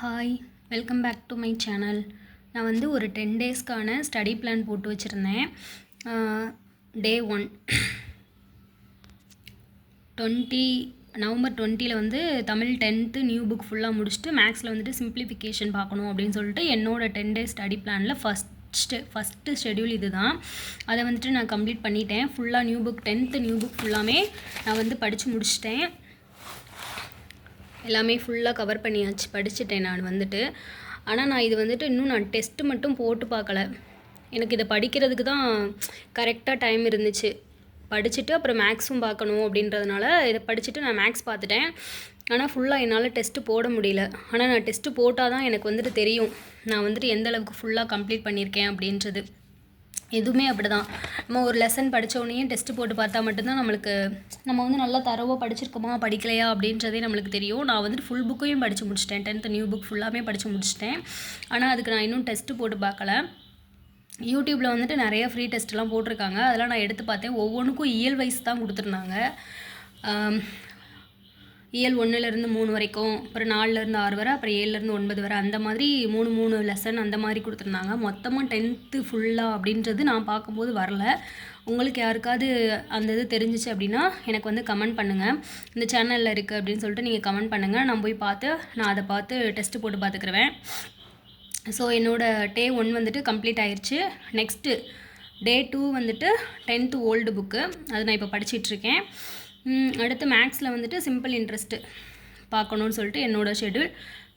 Hi, welcome back to my channel. நான் வந்து ஒரு 10 டேஸ்க்கான ஸ்டடி பிளான் போட்டு வச்சுருந்தேன். டே 1 நவம்பர் 20 வந்து தமிழ் 10th நியூ புக் ஃபுல்லாக முடிச்சுட்டு மேக்ஸில் வந்துட்டு சிம்பிளிஃபிகேஷன் பார்க்கணும் அப்படின்னு சொல்லிட்டு என்னோடய 10 டேஸ் ஸ்டடி பிளானில் ஃபஸ்ட்டு ஷெடியூல் இது தான். அதை வந்துட்டு நான் கம்ப்ளீட் பண்ணிட்டேன். ஃபுல்லாக new book 10th new book ஃபுல்லாமே நான் வந்து படித்து முடிச்சிட்டேன். எல்லாமே ஃபுல்லாக கவர் பண்ணியாச்சு, படிச்சுட்டேன் நான் வந்துட்டு. ஆனால் நான் இது வந்துட்டு இன்னும் நான் டெஸ்ட்டு மட்டும் போட்டு பார்க்கல. எனக்கு இதை படிக்கிறதுக்கு தான் கரெக்டாக டைம் இருந்துச்சு. படிச்சுட்டு அப்புறம் மேக்ஸும் பார்க்கணும் அப்படின்றதுனால இதை படிச்சுட்டு நான் மேக்ஸ் பார்த்துட்டேன். ஆனால் ஃபுல்லாக என்னால் டெஸ்ட்டு போட முடியல. ஆனால் நான் டெஸ்ட்டு போட்டால் தான் எனக்கு வந்துட்டு தெரியும் நான் வந்துட்டு எந்த அளவுக்கு ஃபுல்லாக கம்ப்ளீட் பண்ணியிருக்கேன் அப்படின்றது. எதுவுமே அப்படி தான். நம்ம ஒரு லெசன் படித்தோடனேயும் டெஸ்ட்டு போட்டு பார்த்தா மட்டும்தான் நம்ம வந்து நல்லா தரவாக படிச்சிருக்கோமா படிக்கலையா அப்படின்றதே நம்மளுக்கு தெரியும். நான் வந்துட்டு ஃபுல் புக்கையும் படித்து முடிச்சிட்டேன். 10th நியூ புக் ஃபுல்லாமே படித்து முடிச்சிட்டேன். ஆனால் அதுக்கு நான் இன்னும் டெஸ்ட்டு போட்டு பார்க்கல. யூடியூப்பில் வந்துட்டு நிறைய ஃப்ரீ டெஸ்ட்லாம் போட்டிருக்காங்க. அதெல்லாம் நான் எடுத்து பார்த்தேன். ஒவ்வொன்றுக்கும் இயல் வைஸ் தான் கொடுத்துருந்தாங்க. இயல் 1லேருந்து 3 வரைக்கும், அப்புறம் 4லேருந்து 6 வரை, அப்புறம் 7லேருந்து 9 வரை, அந்த மாதிரி 3 லெசன் அந்த மாதிரி கொடுத்துருந்தாங்க. மொத்தமாக 10th ஃபுல்லாக அப்படின்றது நான் பார்க்கும்போது வரல. உங்களுக்கு யாருக்காவது அந்த இது தெரிஞ்சிச்சு அப்படின்னா எனக்கு வந்து கமெண்ட் பண்ணுங்கள். இந்த சேனலில் இருக்குது அப்படின்னு சொல்லிட்டு நீங்கள் கமெண்ட் பண்ணுங்கள். நான் போய் நான் அதை பார்த்து டெஸ்ட்டு போட்டு பார்த்துக்குருவேன். ஸோ என்னோடய டே 1 வந்துட்டு கம்ப்ளீட் ஆயிடுச்சு. நெக்ஸ்ட்டு டே 2 வந்துட்டு 10th ஓல்டு புக்கு, அது நான் இப்போ படிச்சிட்ருக்கேன். அடுத்து மேக்ஸில் வந்துட்டு சிம்பிள் இன்ட்ரெஸ்ட்டு பார்க்கணுன்னு சொல்லிட்டு என்னோடய schedule.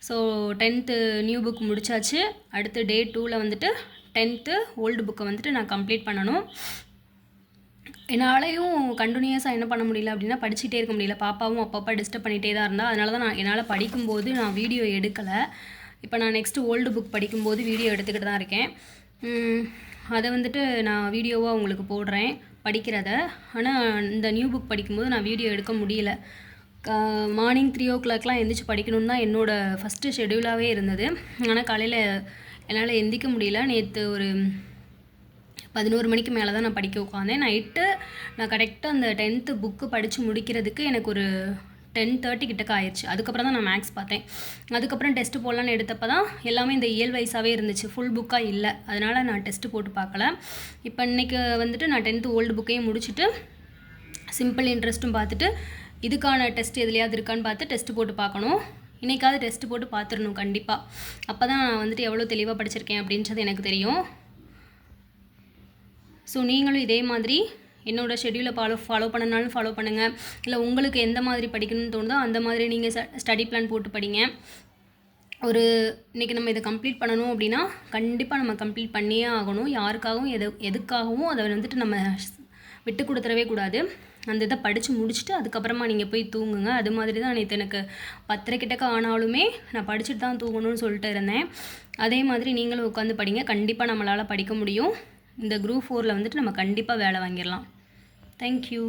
So 10th new book முடித்தாச்சு. அடுத்து டே 2ல் வந்துட்டு 10th ஓல்டு புக்கை வந்துட்டு நான் கம்ப்ளீட் பண்ணணும். என்னாலையும் கண்டினியூஸாக என்ன பண்ண முடியல அப்படின்னா படிச்சுட்டே இருக்க முடியல. பாப்பாவும் அப்பப்போ டிஸ்டர்ப் பண்ணிகிட்டே தான் இருந்தால். அதனால தான் என்னால் படிக்கும்போது நான் வீடியோ எடுக்கலை. இப்போ நான் நெக்ஸ்ட்டு ஓல்டு புக் படிக்கும்போது வீடியோ எடுத்துக்கிட்டு தான் இருக்கேன். அதை வந்துட்டு நான் வீடியோவாக உங்களுக்கு போடுறேன் படிக்கிறத. ஆனால் இந்த நியூ புக் படிக்கும்போது நான் வீடியோ எடுக்க முடியல. மார்னிங் 3 o'clockலாம் எந்திரிச்சு படிக்கணுன்னு தான் என்னோடய ஃபஸ்ட்டு ஷெடியூலாகவே இருந்தது. ஆனால் காலையில் என்னால் எந்திரிக்க முடியல. நேற்று ஒரு 11 மணிக்கு மேலே தான் நான் படிக்க உட்காந்தேன். நைட்டு நான் கரெக்டாக அந்த 10th புக்கு படித்து முடிக்கிறதுக்கு எனக்கு ஒரு 10:30 கிட்டக்க ஆயிடுச்சு. அதுக்கப்புறம் தான் நான் மேக்ஸ் பார்த்தேன். அதுக்கப்புறம் டெஸ்ட்டு போடலான்னு எடுத்தப்போ தான் எல்லாமே இந்த இயல் வைஸாகவே இருந்துச்சு, ஃபுல் புக்காக இல்லை. அதனால் நான் டெஸ்ட்டு போட்டு பார்க்கல. இப்போ இன்றைக்கி வந்துட்டு நான் 10th ஓல்டு புக்கையும் முடிச்சுட்டு சிம்பிள் இன்ட்ரெஸ்ட்டும் பார்த்துட்டு இதுக்கான டெஸ்ட் எதுலையாவது இருக்கான்னு பார்த்து டெஸ்ட்டு போட்டு பார்க்கணும். இன்றைக்காவது டெஸ்ட்டு போட்டு பார்த்துடணும் கண்டிப்பாக. அப்போ தான் நான் வந்துட்டு எவ்வளோ தெளிவாக படிச்சிருக்கேன் அப்படின்றது எனக்கு தெரியும். ஸோ நீங்களும் இதே மாதிரி என்னோடய ஷெடியூலை ஃபாலோ பண்ணனாலும் ஃபாலோ பண்ணுங்கள். இல்லை உங்களுக்கு எந்த மாதிரி படிக்கணும்னு தோணுதோ அந்த மாதிரி நீங்கள் ஸ்டடி பிளான் போட்டு படிங்க. இன்றைக்கி நம்ம இதை கம்ப்ளீட் பண்ணணும் அப்படின்னா கண்டிப்பாக நம்ம கம்ப்ளீட் பண்ணியே ஆகணும். யாருக்காகவும் எதுக்காகவும் அதை வந்துட்டு நம்ம விட்டு கொடுத்துடவே கூடாது. அந்த இதை படித்து முடிச்சுட்டு அதுக்கப்புறமா நீங்கள் போய் தூங்குங்க. அது மாதிரி தான் நேற்று எனக்கு 10:30 கிட்டக்க ஆனாலுமே நான் படிச்சுட்டு தான் தூங்கணும்னு சொல்லிட்டு இருந்தேன். அதே மாதிரி நீங்களும் உட்காந்து படிங்க. கண்டிப்பாக நம்மளால் படிக்க முடியும். இந்த குரூப் 4ல் வந்துட்டு நம்ம கண்டிப்பாக வேலை வாங்கிடலாம். தேங்க்யூ.